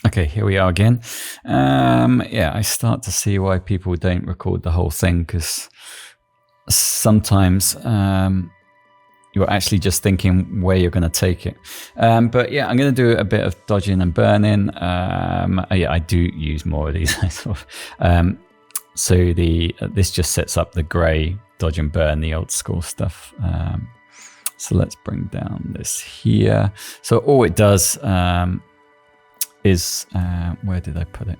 Okay, here we are again. Yeah, I start to see why people don't record the whole thing, because sometimes you're actually just thinking where you're going to take it. But yeah, I'm going to do a bit of dodging and burning. Yeah, I do use more of these. So this just sets up the grey dodge and burn, the old school stuff. So let's bring down this here. So all it does is, where did I put it?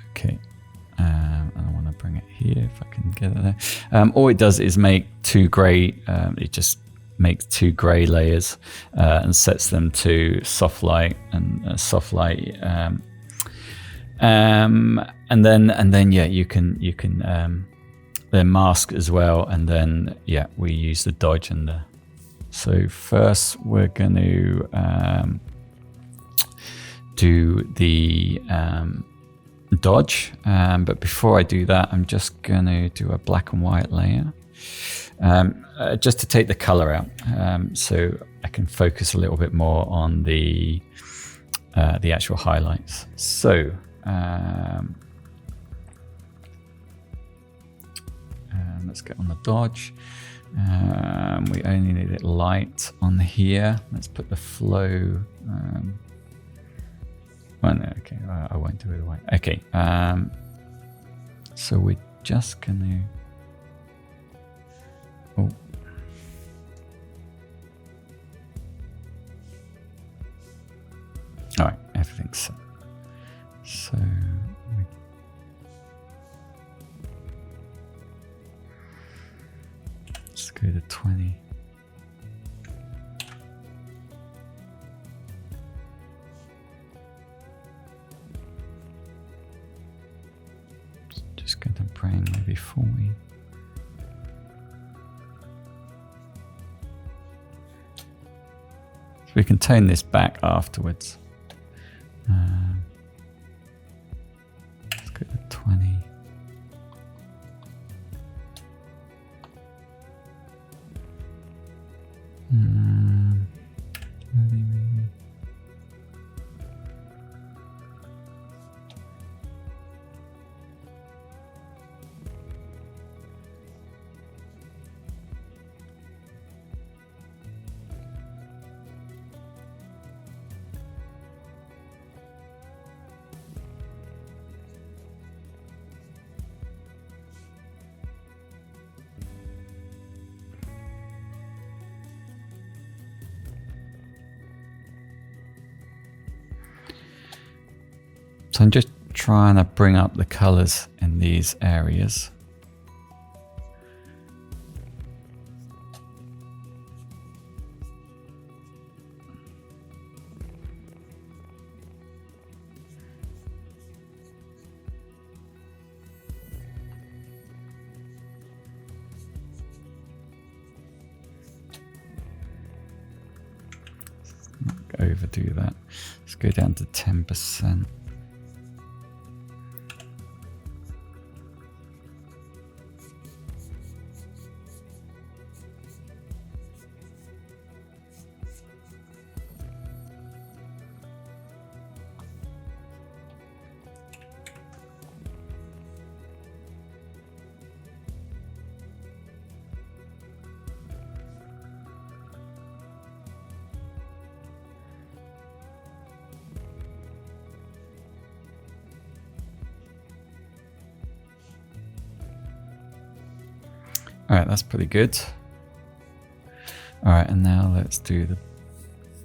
Okay. I want to bring it here if I can get it there. All it does is make two grey, it just makes two grey layers and sets them to soft light and soft light. And then yeah, you can then mask as well, and then yeah, we use the dodge and the. So first we're going to do the dodge, but before I do that, I'm just going to do a black and white layer just to take the color out, so I can focus a little bit more on the actual highlights. So let's get on the dodge. We only need it light on here. Let's put the flow. Well, no, okay, I won't do it white. Okay, so we're just gonna. Oh. All right, everything's set. So let's go to 20. Just going to bring maybe 40. So we can tone this back afterwards. Let's go to 20. So I'm just trying to bring up the colors in these areas. Not overdo that. Let's go down to 10%. All right, that's pretty good. All right, and now let's do the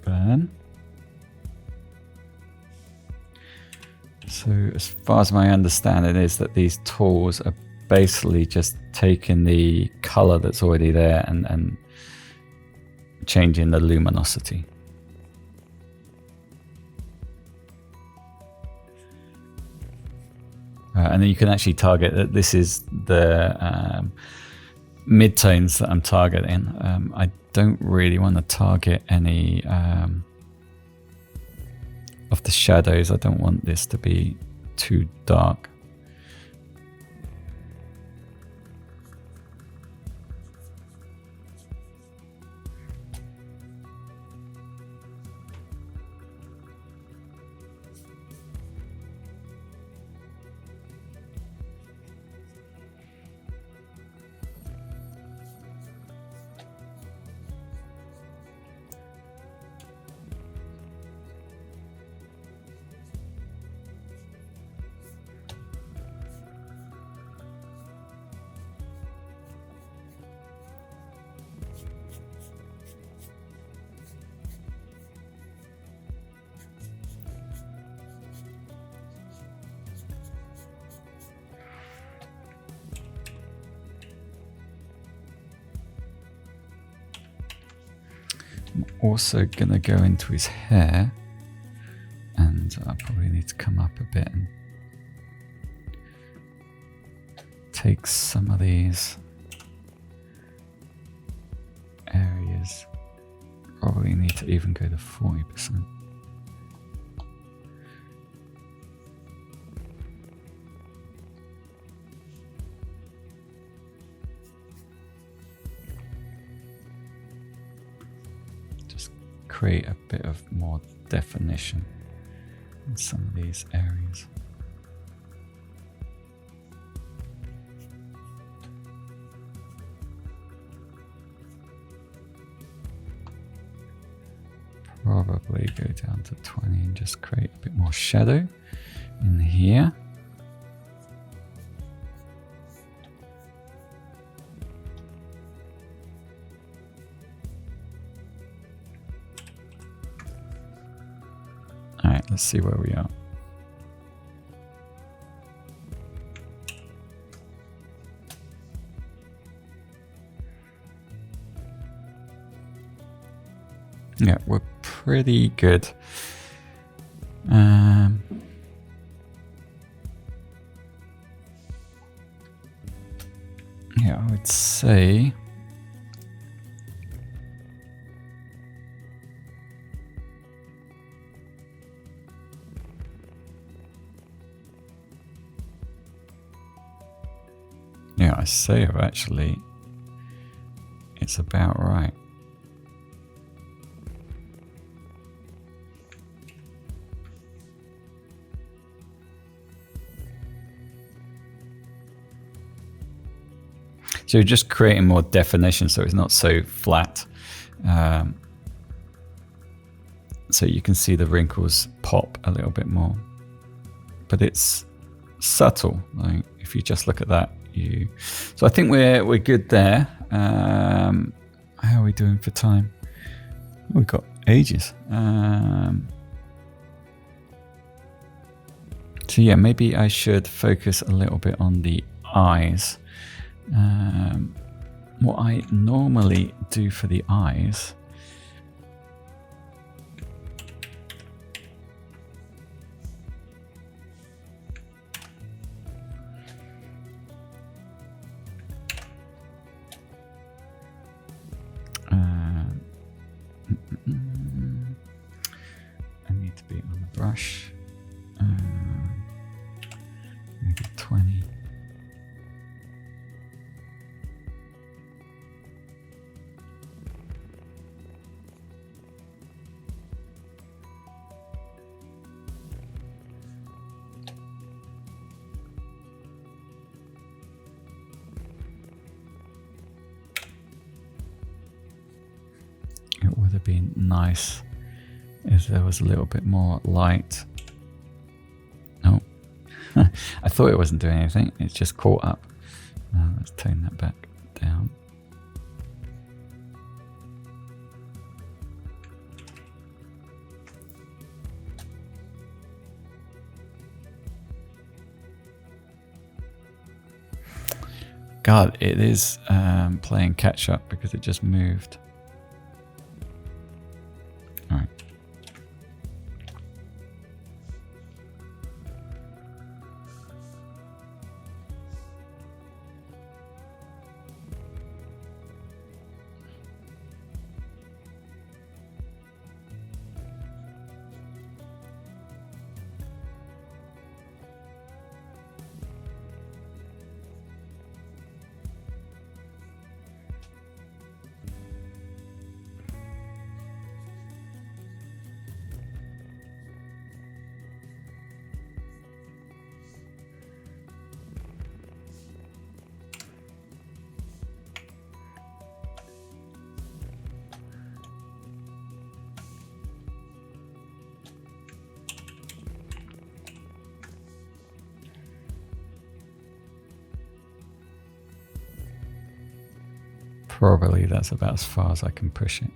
burn. So as far as my understanding is that these tools are basically just taking the color that's already there and changing the luminosity. And then you can actually target that. This is the midtones that I'm targeting. I don't really want to target any of the shadows. I don't want this to be too dark. I'm also going to go into his hair, and I probably need to come up a bit and take some of these areas. Probably need to even go to 40%. Just create a bit of more definition in some of these areas. Probably go down to 20 and just create a bit more shadow in here. All right, let's see where we are. Yeah, we're pretty good. Yeah, I would say I've actually, it's about right. So you're just creating more definition so it's not so flat. So you can see the wrinkles pop a little bit more. But it's subtle. Like if you just look at that, so I think we're good there. How are we doing for time? We've got ages. So yeah, maybe I should focus a little bit on the eyes. What I normally do for the eyes I need to be on the brush, maybe 20. It would have been nice if there was a little bit more light. No, I thought it wasn't doing anything. It's just caught up. Let's tone that back down. God, it is playing catch up because it just moved. All right. Probably that's about as far as I can push it.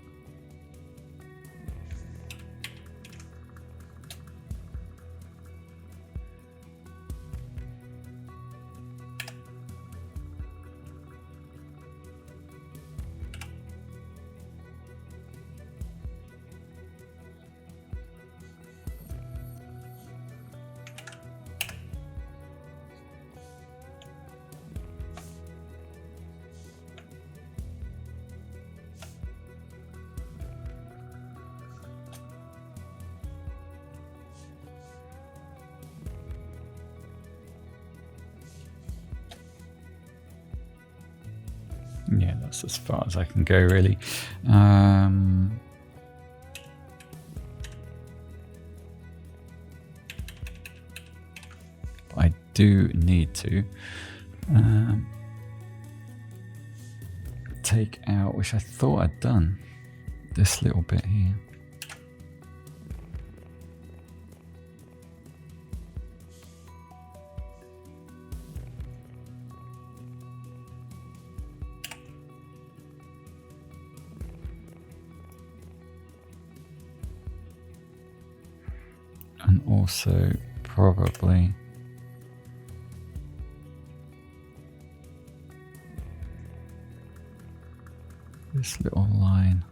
Yeah, that's as far as I can go, really. I do need to take out, which I thought I'd done, this little bit here. And also probably this little line.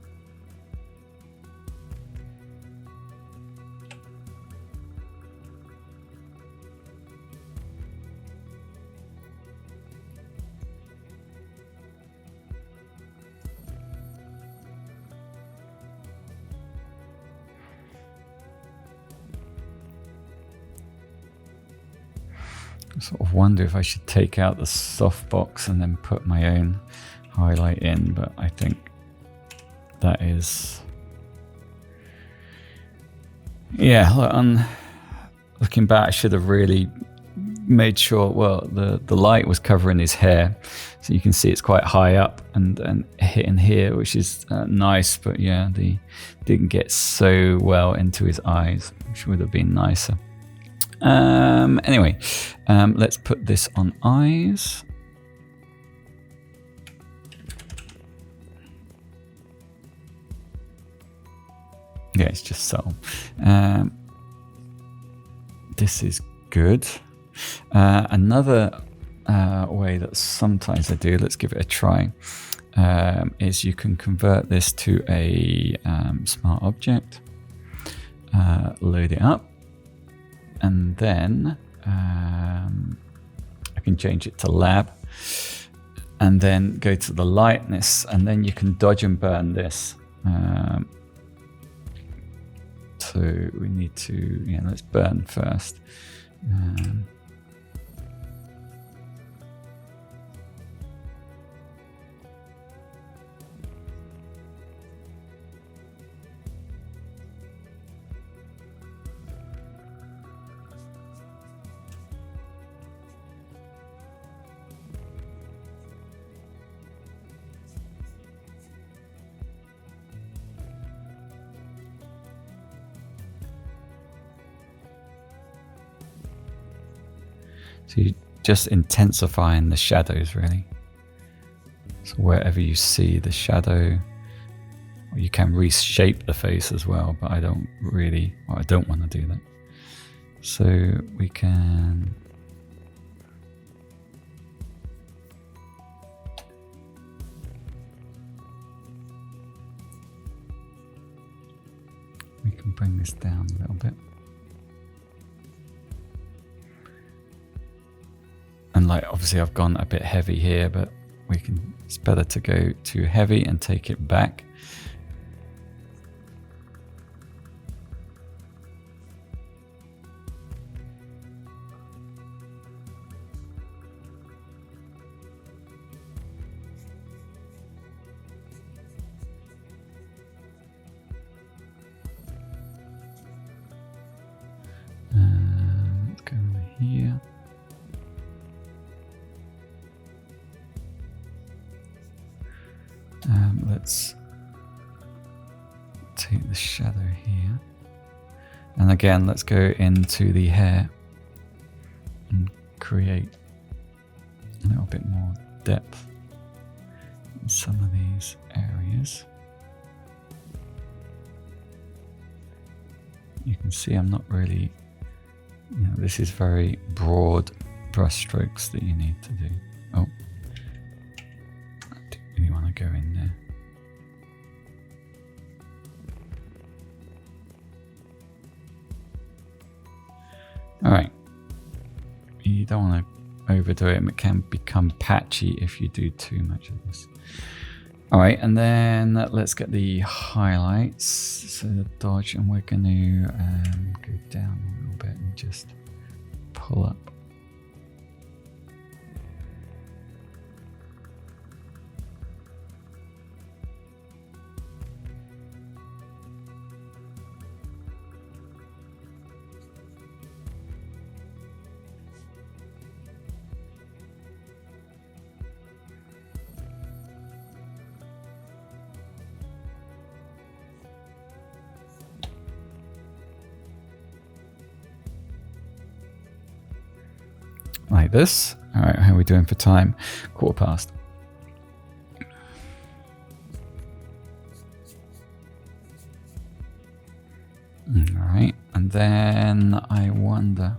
I sort of wonder if I should take out the softbox and then put my own highlight in, but I think that is, yeah, looking back, I should have really made sure, well, the light was covering his hair, so you can see it's quite high up and hitting here, which is nice, but yeah, they didn't get so well into his eyes, which would have been nicer. Anyway, let's put this on eyes. Yeah, it's just subtle. This is good. Another way that sometimes I do, let's give it a try, is you can convert this to a smart object, load it up, and then I can change it to lab, and then go to the lightness, and then you can dodge and burn this. So we need to, yeah, let's burn first. So you're just intensifying the shadows, really. So wherever you see the shadow, or you can reshape the face as well, but I don't really, well, I don't want to do that. So we can bring this down a little bit. And like, obviously I've gone a bit heavy here, but it's better to go too heavy and take it back. Let's go over here. Let's take the shadow here, and again let's go into the hair and create a little bit more depth in some of these areas. You can see I'm not really, this is very broad brush strokes that you need to do. Oh, I don't really want to go in there. All right, you don't want to overdo it. It can become patchy if you do too much of this. All right, and then let's get the highlights. So the dodge, and we're going to go down a little bit and just pull up. this. All right, how are we doing for time? 1:15. All right, and then I wonder,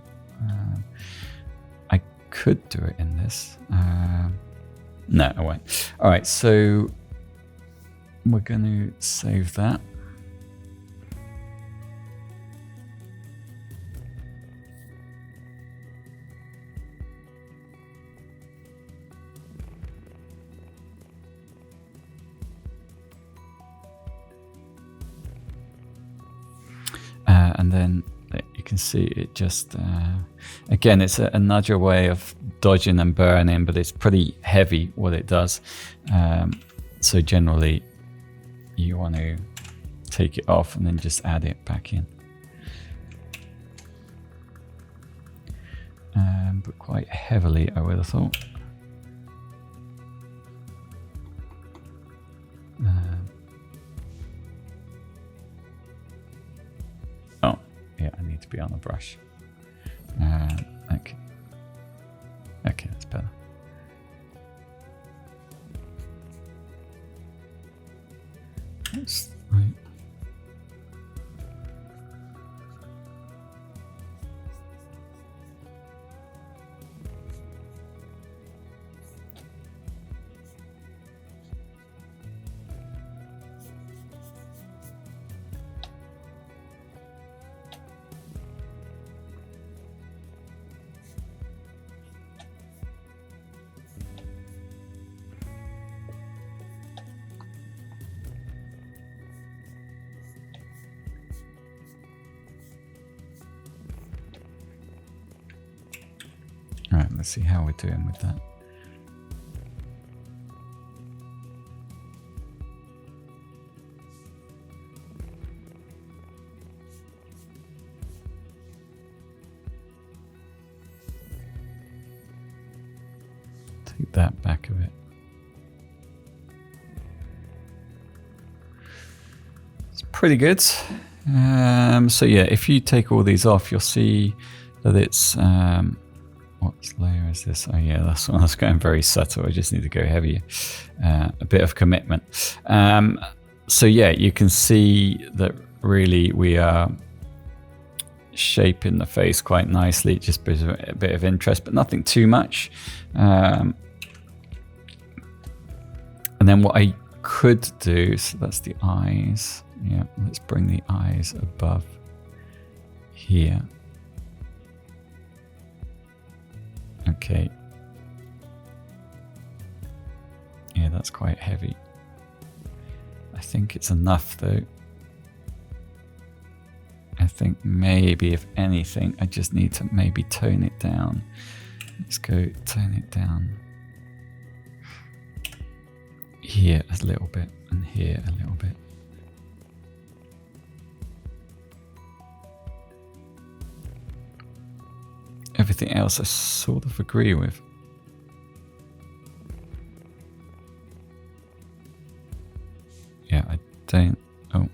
I could do it in this. No, I won't. All right, so we're going to save that. And then you can see it just, again, it's a nudger way of dodging and burning, but it's pretty heavy what it does. So generally you want to take it off and then just add it back in. But quite heavily, I would have thought. Oh, yeah, I need to be on the brush. Okay. Okay, that's better. That's right. All right, let's see how we're doing with that. Take that back a bit. It's pretty good. So yeah, if you take all these off, you'll see that it's what layer is this? Oh yeah, that's one that's going very subtle. I just need to go heavier. A bit of commitment. So yeah, you can see that really we are shaping the face quite nicely. Just a bit of interest, but nothing too much. And then what I could do, so that's the eyes. Yeah, let's bring the eyes above here. Okay. Yeah, that's quite heavy. I think it's enough though. I think maybe if anything, I just need to maybe tone it down. Let's go tone it down. Here a little bit and here a little bit. Everything else I sort of agree with. Yeah, I don't. Oh.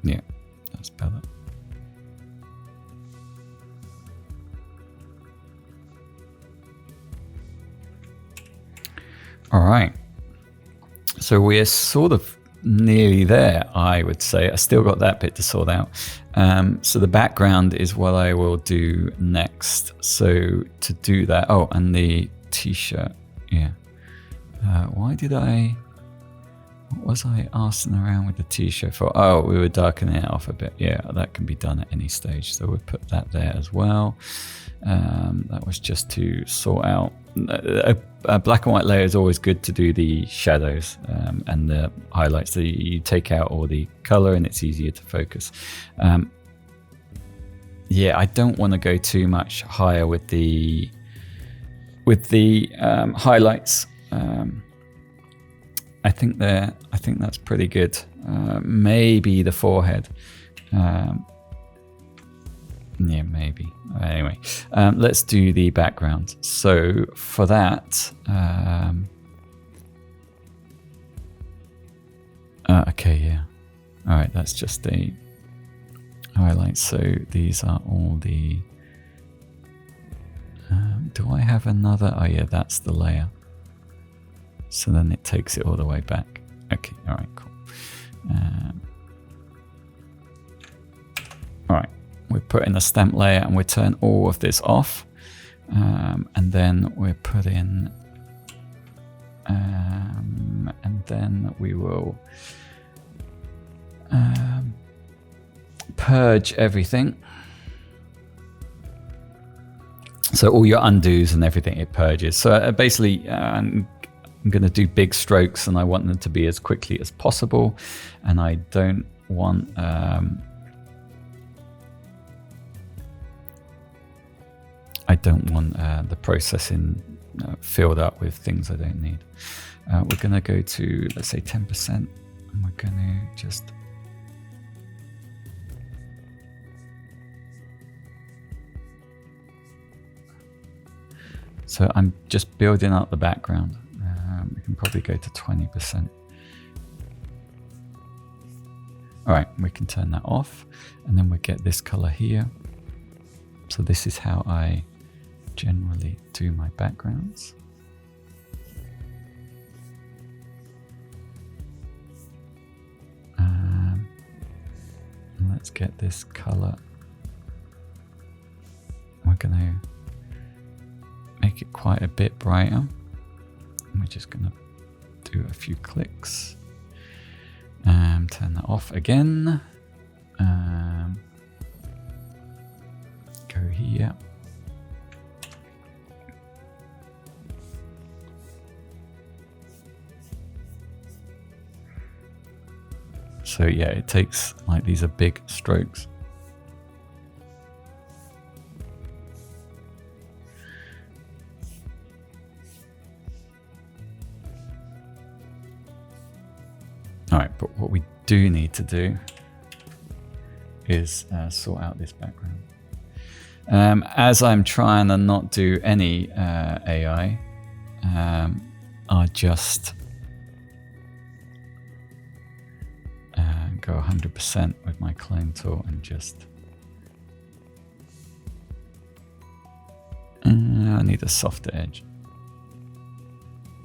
Yeah, that's better. All right. So we're sort of nearly there, I would say. I still got that bit to sort out. So the background is what I will do next. So to do that, oh, and the t-shirt, yeah. What was I arsing around with the t-shirt for? Oh, we were darkening it off a bit. Yeah, that can be done at any stage. So we'll put that there as well. That was just to sort out. A black and white layer is always good to do the shadows and the highlights. So you take out all the color and it's easier to focus. Yeah, I don't want to go too much higher with the highlights. I think that's pretty good. Maybe the forehead. Yeah, maybe. Anyway, let's do the background. So for that, Okay, yeah. All right, that's just a highlight. So these are all the... do I have another? Oh yeah, that's the layer. So then it takes it all the way back. Okay, all right, cool. All right, we put in a stamp layer and we turn all of this off. And then we put in... and then we will purge everything. So all your undos and everything, it purges. So basically, I'm going to do big strokes, and I want them to be as quickly as possible. And I don't want the processing filled up with things I don't need. We're going to go to, let's say, 10%, and we're going to just... So I'm just building up the background. We can probably go to 20%. All right, we can turn that off, and then we get this color here. So this is how I generally do my backgrounds. Let's get this color. We're going to make it quite a bit brighter. And we're just going to do a few clicks. Turn that off again. Go here. So yeah, it takes, like, these are big strokes. All right, but what we do need to do is sort out this background. As I'm trying to not do any AI, I'll just go 100% with my clone tool and just... I need a softer edge.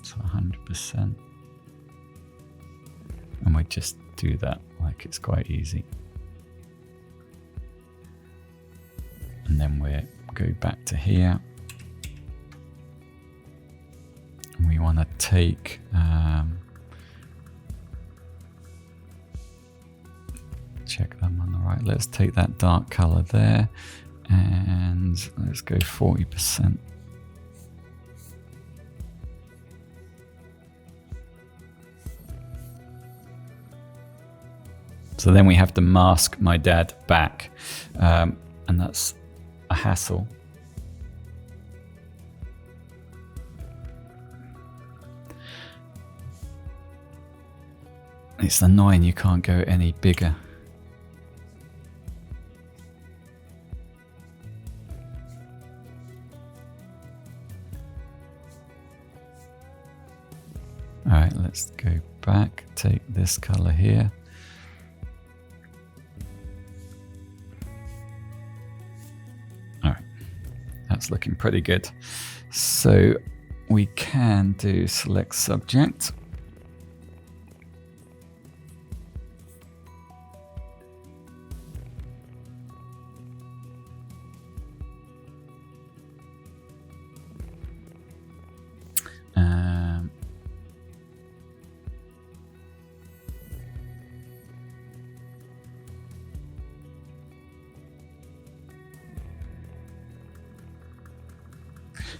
So 100%. And we just do that like it's quite easy. And then we go back to here. And we want to take check them on the right. Let's take that dark color there and let's go 40%. So then we have to mask my dad back, and that's a hassle. It's annoying you can't go any bigger. All right, let's go back, take this color here. All right, that's looking pretty good. So we can do select subject.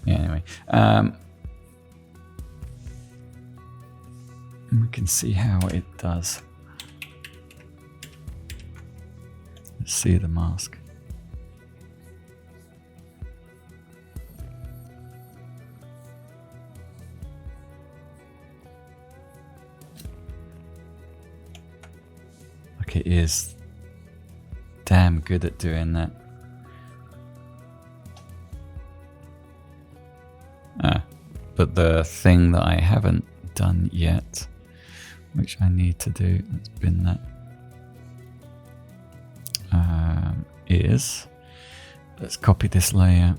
Yeah, anyway, we can see how it does. Let's see the mask. Like, it is damn good at doing that. But the thing that I haven't done yet which I need to do, let's bin that, is, let's copy this layer,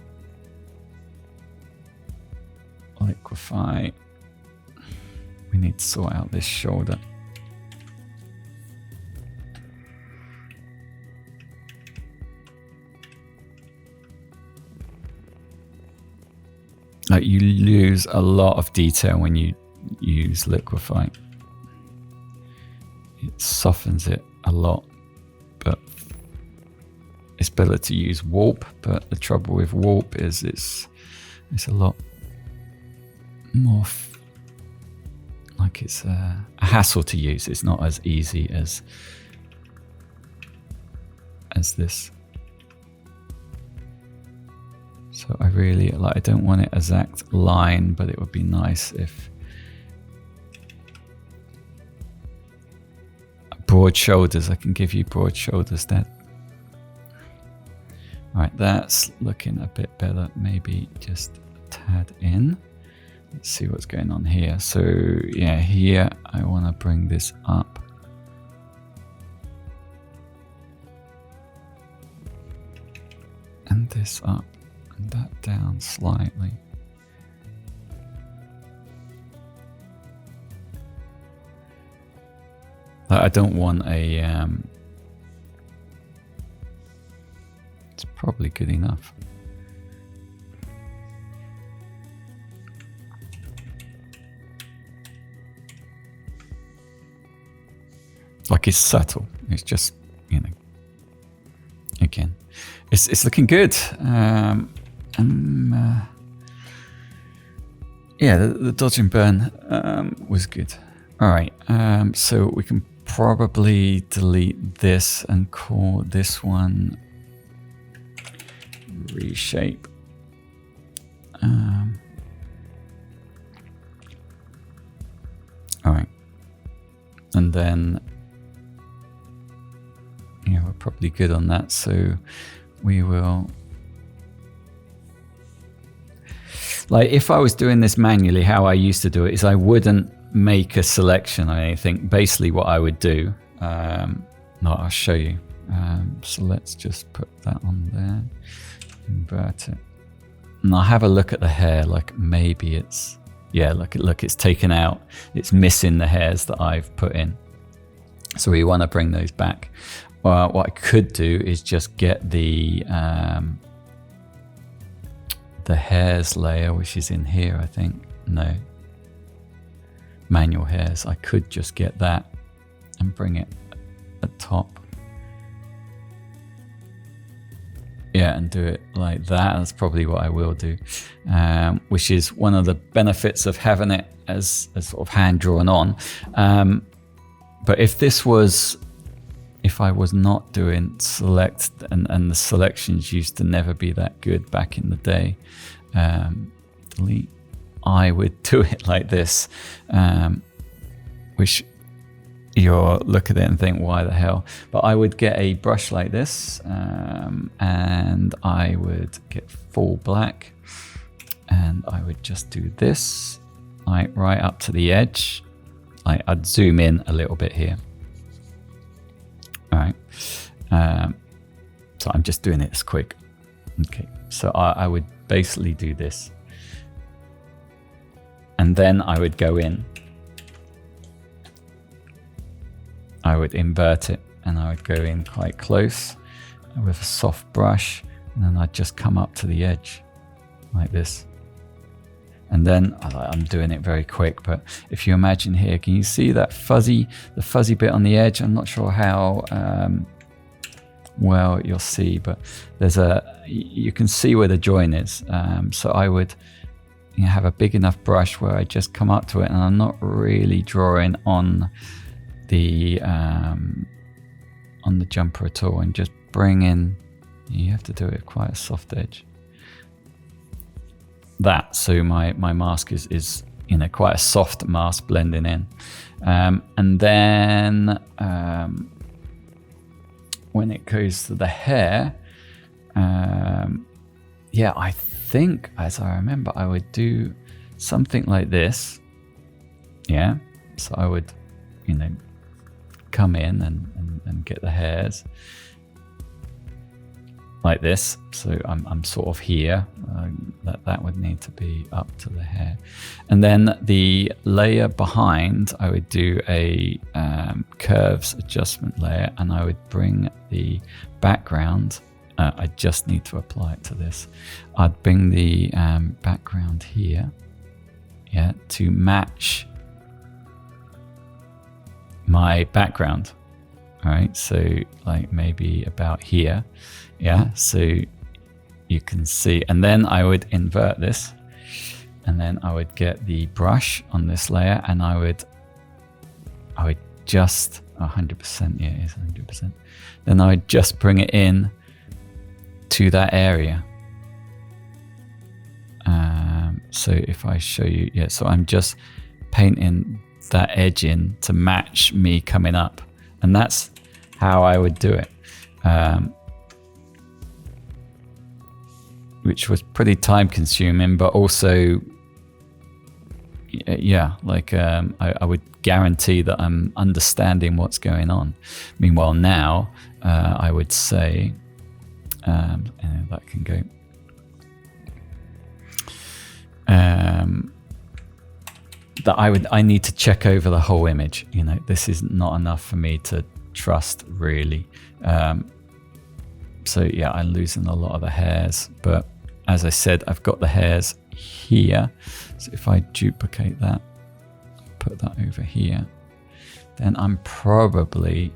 Liquify. We need to sort out this shoulder. Like, you lose a lot of detail when you use Liquify. It softens it a lot, but it's better to use warp. But the trouble with warp is it's a lot more like it's a hassle to use. It's not as easy as this. So I really I don't want it exact line, but it would be nice if broad shoulders. I can give you broad shoulders. That. All right, that's looking a bit better. Maybe just a tad in. Let's see what's going on here. So yeah, here I want to bring this up. And this up. And that down slightly. I don't want a it's probably good enough. Like, it's subtle. It's just, you know, again, it's looking good. Yeah, the dodge and burn was good. All right, so we can probably delete this and call this one reshape. All right, and then yeah, we're probably good on that. So we will. Like, if I was doing this manually, how I used to do it is I wouldn't make a selection or anything. Basically what I would do, no, I'll show you. So let's just put that on there, invert it. And I'll have a look at the hair, like maybe it's, yeah, look, it's taken out. It's missing the hairs that I've put in. So we want to bring those back. Well, what I could do is just get the hairs layer, which is in here, I think. No, manual hairs. I could just get that and bring it at top. Yeah, and do it like that. That's probably what I will do, which is one of the benefits of having it as sort of hand drawn on. But if I was not doing select, and the selections used to never be that good back in the day, delete, I would do it like this, which you'll look at it and think, why the hell? But I would get a brush like this, and I would get full black, and I would just do this, like right up to the edge. I'd zoom in a little bit here. All right, so I'm just doing it as quick. Okay, so I would basically do this, and then I would go in, I would invert it, and I would go in quite close with a soft brush, and then I'd just come up to the edge like this. And then I'm doing it very quick, but if you imagine here, can you see that the fuzzy bit on the edge? I'm not sure how well you'll see, but you can see where the join is. So I would have a big enough brush where I just come up to it, and I'm not really drawing on the jumper at all, and just bring in. You have to do it quite a soft edge. That, so my mask is quite a soft mask blending in, and then when it goes to the hair, yeah, I think, as I remember, I would do something like this. Yeah, so I would you know, come in and get the hairs like this. So I'm sort of here. That would need to be up to the hair. And then the layer behind, I would do a curves adjustment layer, and I would bring the background. I just need to apply it to this. I'd bring the background here, yeah, to match my background. All right, so like maybe about here, yeah, so you can see. And then I would invert this, and then I would get the brush on this layer, and I would just 100%, yeah, it is 100%. Then I would just bring it in to that area. So if I show you, yeah, so I'm just painting that edge in to match me coming up, and that's how I would do it, which was pretty time consuming, but also, yeah, like I would guarantee that I'm understanding what's going on. Meanwhile now, I would say, that can go. That I need to check over the whole image. You know, this is not enough for me to trust really. So yeah, I'm losing a lot of the hairs, but as I said, I've got the hairs here. So if I duplicate that, put that over here, then I'm probably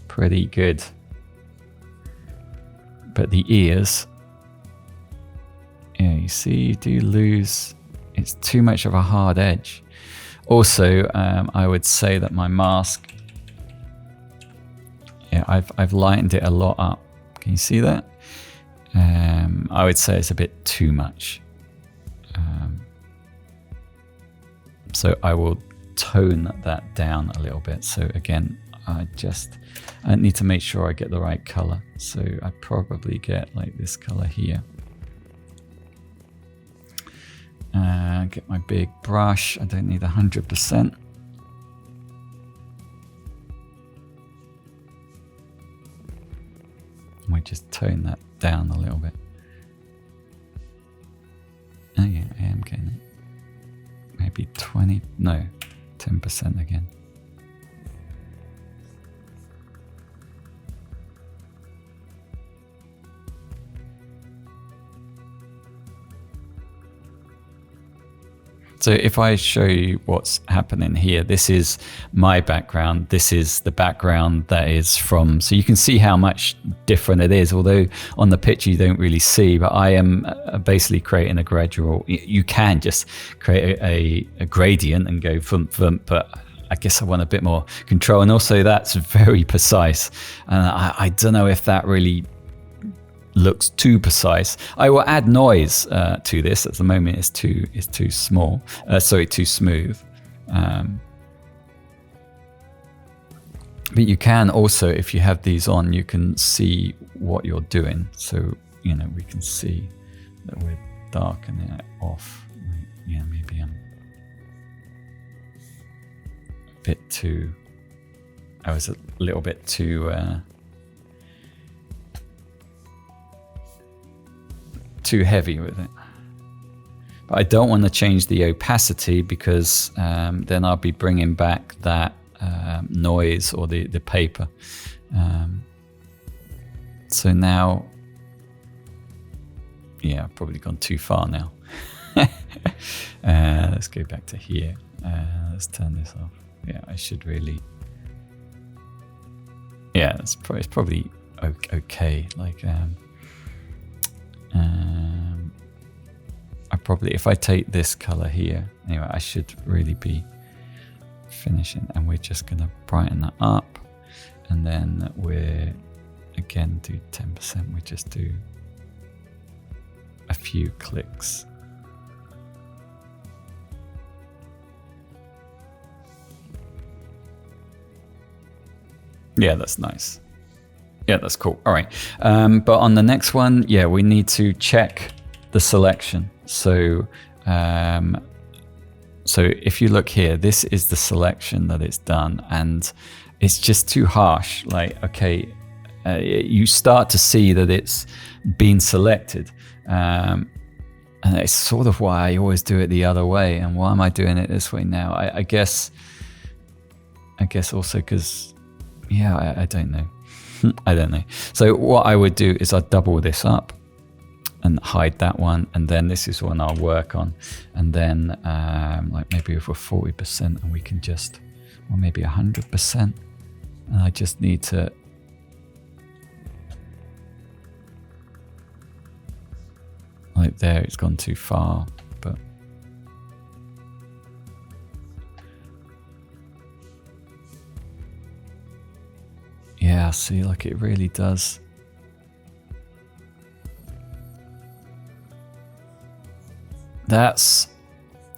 pretty good. But the ears, yeah, you see, you do lose, it's too much of a hard edge. Also, I would say that my mask, yeah, I've lightened it a lot up. Can you see that? I would say it's a bit too much. So I will tone that down a little bit. So again, I need to make sure I get the right color. So I probably get like this color here. Get my big brush. I don't need 100%. I might just tone that down a little bit. Oh yeah, I am getting it. Maybe 20, no, 10% again. So if I show you what's happening here, this is my background. This is the background that is from, so you can see how much different it is, although on the picture you don't really see, but I am basically creating a gradual, you can just create a gradient and go thump, thump, but I guess I want a bit more control. And also that's very precise. And I don't know if that really looks too precise. I will add noise to this. At the moment it's too small, too smooth. But you can also, if you have these on, you can see what you're doing. So, you know, we can see that we're darkening it off. Yeah, maybe I'm a bit too, I was a little bit too heavy with it. But I don't want to change the opacity because then I'll be bringing back that noise or the paper. So now, yeah, I've probably gone too far now. Let's go back to here. Let's turn this off. Yeah, I should really, yeah, it's probably okay. Like, I probably, if I take this color here, anyway, I should really be finishing, and we're just going to brighten that up, and then we're again do 10%. We just do a few clicks. Yeah, that's nice. Yeah, that's cool. All right. But on the next one, yeah, we need to check the selection. So So if you look here, this is the selection that it's done, and it's just too harsh. Like, okay, you start to see that it's been selected. And it's sort of why I always do it the other way. And why am I doing it this way now? I guess also because, yeah, I don't know. I don't know. So what I would do is I'd double this up and hide that one, and then this is one I'll work on, and then like maybe over 40%, and we can just, or maybe 100%, and I just need to like there, it's gone too far, but yeah, see, like it really does. That's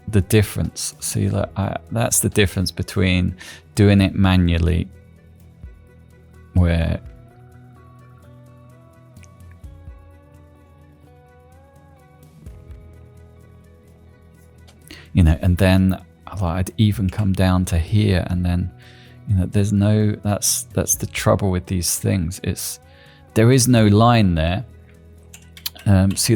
the difference. See, like that's the difference between doing it manually, where you know, and then I'd even come down to here, and then, you know, there's no, that's the trouble with these things. There is no line there. See,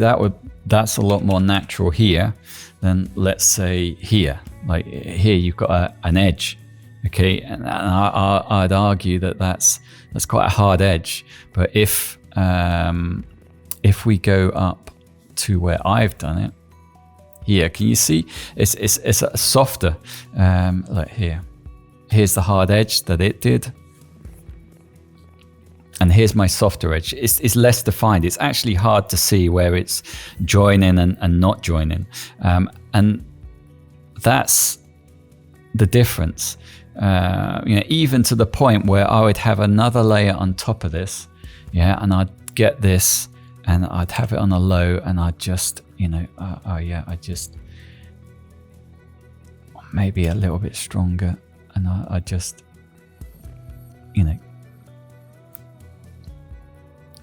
that's a lot more natural here than, let's say, here. Like here you've got an edge, okay, and I'd argue that that's quite a hard edge. But if we go up to where I've done it here, can you see it's a softer, like here's the hard edge that it did, and here's my softer edge. It's less defined. It's actually hard to see where it's joining and not joining. And that's the difference. You know, even to the point where I would have another layer on top of this, yeah, and I'd get this, and I'd have it on a low, and I'd just, you know, I just maybe a little bit stronger, and I just, you know,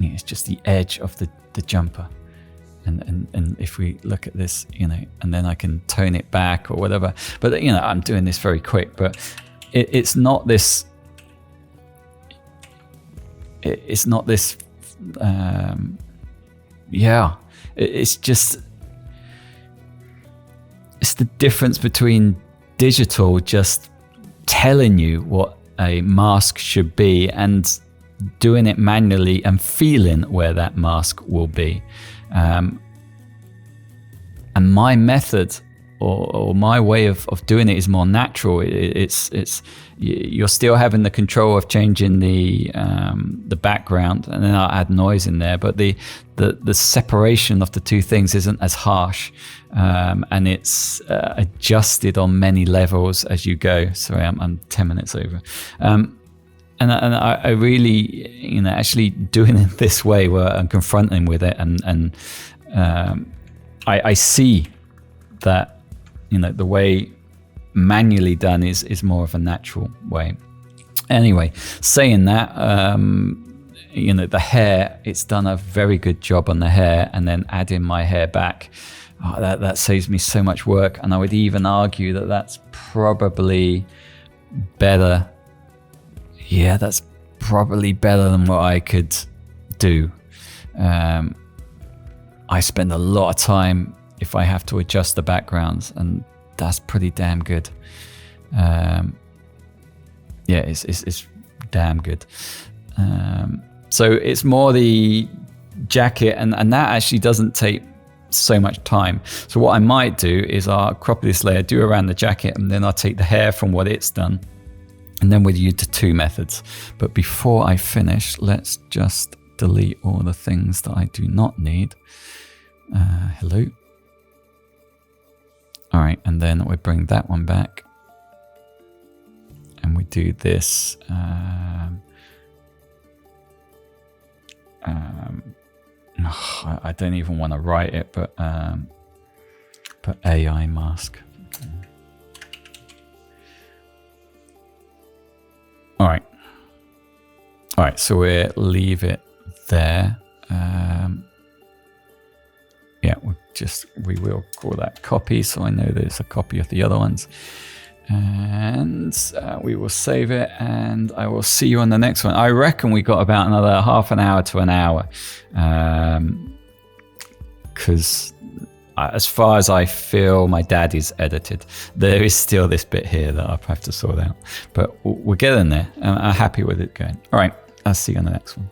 it's just the edge of the jumper, and if we look at this, you know, and then I can tone it back or whatever. But you know, I'm doing this very quick, but it's not this. It's not this. Yeah, it's just, it's the difference between digital just telling you what a mask should be, and doing it manually and feeling where that mask will be. And my method or my way of doing it is more natural. It's you're still having the control of changing the background, and then I'll add noise in there, but the separation of the two things isn't as harsh, and it's adjusted on many levels as you go. Sorry, I'm 10 minutes over. And I really, you know, actually doing it this way, where I'm confronting with it, and I see that, you know, the way manually done is more of a natural way. Anyway, saying that, you know, the hair, it's done a very good job on the hair, and then adding my hair back, that saves me so much work. And I would even argue that that's probably better. Yeah, that's probably better than what I could do. I spend a lot of time if I have to adjust the backgrounds, and that's pretty damn good. Yeah, it's damn good. So it's more the jacket, and that actually doesn't take so much time. So what I might do is I'll crop this layer, do around the jacket, and then I'll take the hair from what it's done, and then we'll use the two methods. But before I finish, let's just delete all the things that I do not need. Hello. All right, and then we bring that one back, and we do this. I don't even want to write it, but AI mask. All right, so we'll leave it there. Yeah, we'll we will call that copy, so I know there's a copy of the other ones. And we will save it, and I will see you on the next one. I reckon we got about another half an hour to an hour, because as far as I feel my dad is edited, there is still this bit here that I'll have to sort out, but we're getting there. I'm happy with it going. All right, I'll see you on the next one.